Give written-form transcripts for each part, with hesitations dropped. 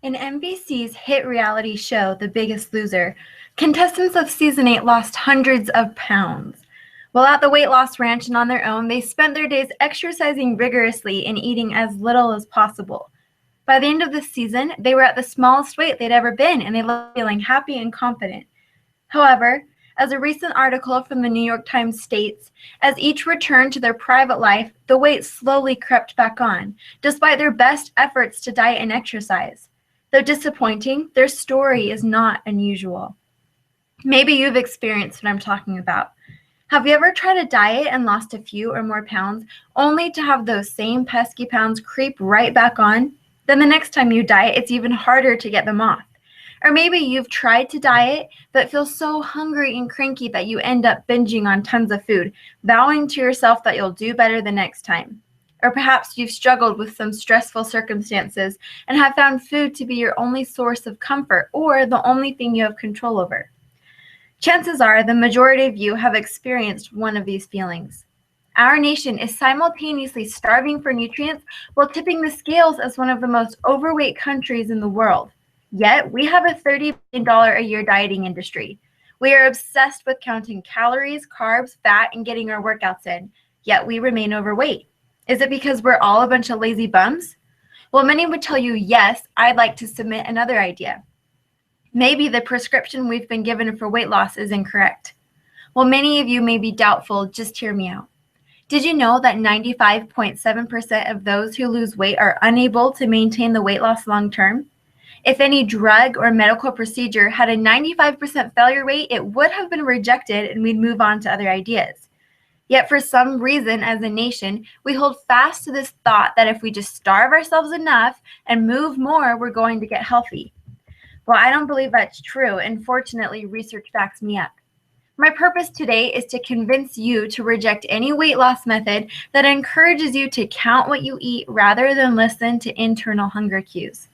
In NBC's hit reality show, The Biggest Loser, contestants of season 8 lost hundreds of pounds. While at the weight loss ranch and on their own, they spent their days exercising rigorously and eating as little as possible. By the end of the season, they were at the smallest weight they'd ever been, and they left feeling happy and confident. However, as a recent article from the New York Times states, as each returned to their private life, the weight slowly crept back on, despite their best efforts to diet and exercise. Though disappointing, their story is not unusual. Maybe you've experienced what I'm talking about. Have you ever tried a diet and lost a few or more pounds, only to have those same pesky pounds creep right back on? Then the next time you diet, it's even harder to get them off. Or maybe you've tried to diet, but feel so hungry and cranky that you end up binging on tons of food, vowing to yourself that you'll do better the next time. Or perhaps you've struggled with some stressful circumstances and have found food to be your only source of comfort or the only thing you have control over. Chances are the majority of you have experienced one of these feelings. Our nation is simultaneously starving for nutrients while tipping the scales as one of the most overweight countries in the world. Yet, we have a $30 billion a year dieting industry. We are obsessed with counting calories, carbs, fat, and getting our workouts in, yet we remain overweight. Is it because we're all a bunch of lazy bums? Well, many would tell you, yes. I'd like to submit another idea. Maybe the prescription we've been given for weight loss is incorrect. While many of you may be doubtful, just hear me out. Did you know that 95.7% of those who lose weight are unable to maintain the weight loss long term? If any drug or medical procedure had a 95% failure rate, it would have been rejected and we'd move on to other ideas. Yet for some reason, as a nation, we hold fast to this thought that if we just starve ourselves enough and move more, we're going to get healthy. Well, I don't believe that's true, and fortunately, research backs me up. My purpose today is to convince you to reject any weight loss method that encourages you to count what you eat rather than listen to internal hunger cues.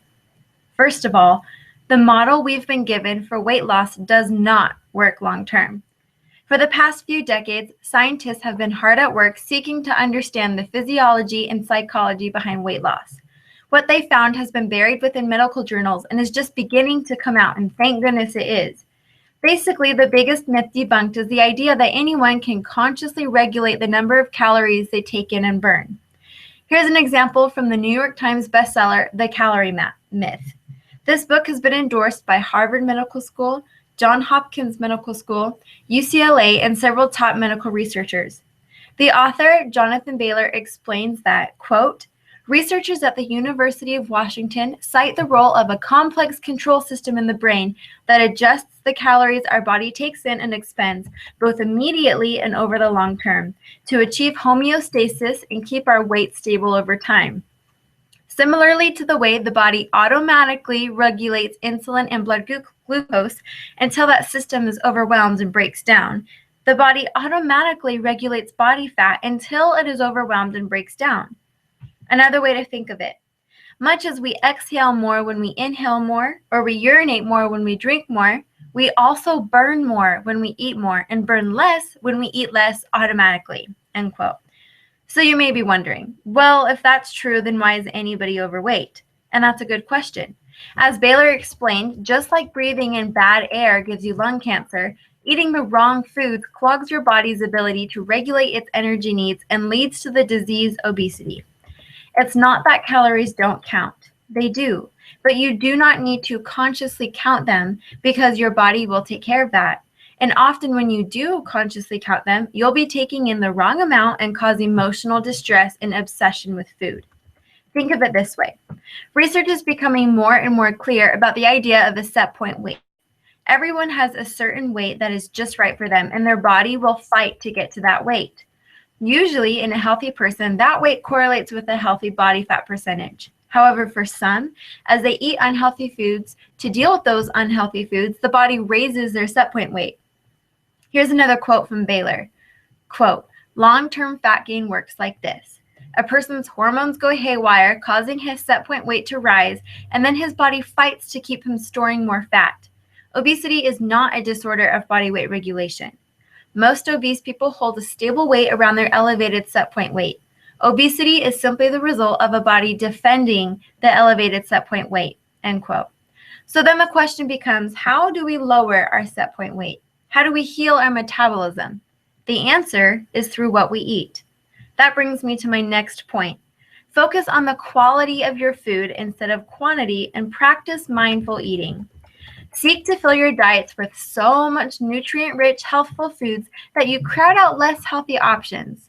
First of all, the model we've been given for weight loss does not work long term. For the past few decades, scientists have been hard at work seeking to understand the physiology and psychology behind weight loss. What they found has been buried within medical journals and is just beginning to come out, and thank goodness it is. Basically, the biggest myth debunked is the idea that anyone can consciously regulate the number of calories they take in and burn. Here's an example from the New York Times bestseller, The Calorie Myth. This book has been endorsed by Harvard Medical School, Johns Hopkins Medical School, UCLA, and several top medical researchers. The author, Jonathan Baylor, explains that, quote, researchers at the University of Washington cite the role of a complex control system in the brain that adjusts the calories our body takes in and expends, both immediately and over the long term, to achieve homeostasis and keep our weight stable over time. Similarly to the way the body automatically regulates insulin and blood glucose until that system is overwhelmed and breaks down, the body automatically regulates body fat until it is overwhelmed and breaks down. Another way to think of it, much as we exhale more when we inhale more, or we urinate more when we drink more, we also burn more when we eat more and burn less when we eat less automatically, end quote. So you may be wondering, well, if that's true, then why is anybody overweight? And that's a good question. As Baylor explained, just like breathing in bad air gives you lung cancer, eating the wrong foods clogs your body's ability to regulate its energy needs and leads to the disease obesity. It's not that calories don't count. They do. But you do not need to consciously count them because your body will take care of that. And often when you do consciously count them, you'll be taking in the wrong amount and cause emotional distress and obsession with food. Think of it this way. Research is becoming more and more clear about the idea of a set point weight. Everyone has a certain weight that is just right for them, and their body will fight to get to that weight. Usually, in a healthy person, that weight correlates with a healthy body fat percentage. However, for some, as they eat unhealthy foods, to deal with those unhealthy foods, the body raises their set point weight. Here's another quote from Baylor. Quote, long-term fat gain works like this. A person's hormones go haywire, causing his set point weight to rise, and then his body fights to keep him storing more fat. Obesity is not a disorder of body weight regulation. Most obese people hold a stable weight around their elevated set point weight. Obesity is simply the result of a body defending the elevated set point weight. end quote. So then the question becomes, how do we lower our set point weight? How do we heal our metabolism? The answer is through what we eat. That brings me to my next point. Focus on the quality of your food instead of quantity and practice mindful eating. Seek to fill your diets with so much nutrient-rich, healthful foods that you crowd out less healthy options.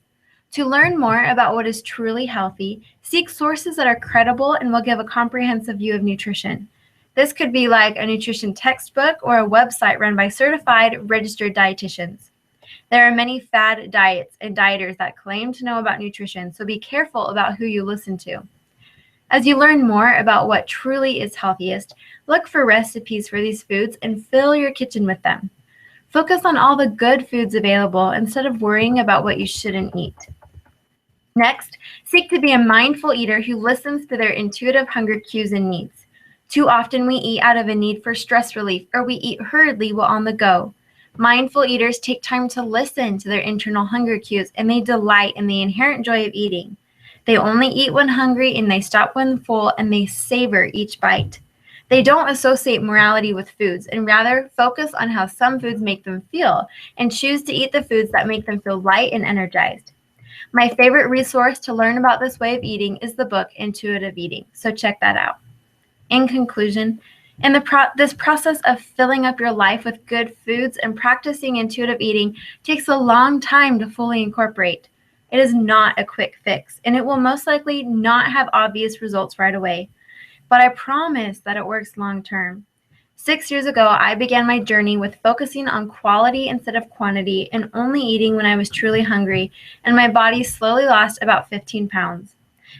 To learn more about what is truly healthy, seek sources that are credible and will give a comprehensive view of nutrition. This could be like a nutrition textbook or a website run by certified, registered dietitians. There are many fad diets and dieters that claim to know about nutrition, so be careful about who you listen to. As you learn more about what truly is healthiest, look for recipes for these foods and fill your kitchen with them. Focus on all the good foods available instead of worrying about what you shouldn't eat. Next, seek to be a mindful eater who listens to their intuitive hunger cues and needs. Too often we eat out of a need for stress relief, or we eat hurriedly while on the go. Mindful eaters take time to listen to their internal hunger cues, and they delight in the inherent joy of eating. They only eat when hungry, and they stop when full, and they savor each bite. They don't associate morality with foods, and rather focus on how some foods make them feel, and choose to eat the foods that make them feel light and energized. My favorite resource to learn about this way of eating is the book Intuitive Eating, so check that out. In conclusion, this process of filling up your life with good foods and practicing intuitive eating takes a long time to fully incorporate. It is not a quick fix, and it will most likely not have obvious results right away. But I promise that it works long term. 6 years ago, I began my journey with focusing on quality instead of quantity and only eating when I was truly hungry, and my body slowly lost about 15 pounds.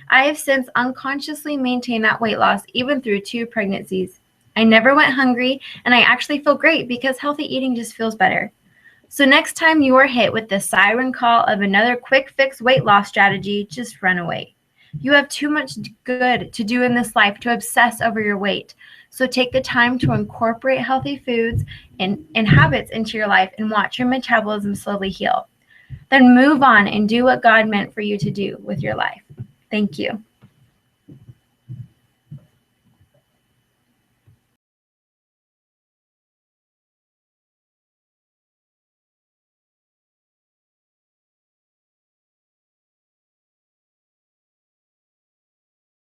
I have since unconsciously maintained that weight loss even through 2 pregnancies. I never went hungry, and I actually feel great because healthy eating just feels better. So next time you are hit with the siren call of another quick fix weight loss strategy, just run away. You have too much good to do in this life to obsess over your weight. So take the time to incorporate healthy foods and habits into your life and watch your metabolism slowly heal. Then move on and do what God meant for you to do with your life. Thank you.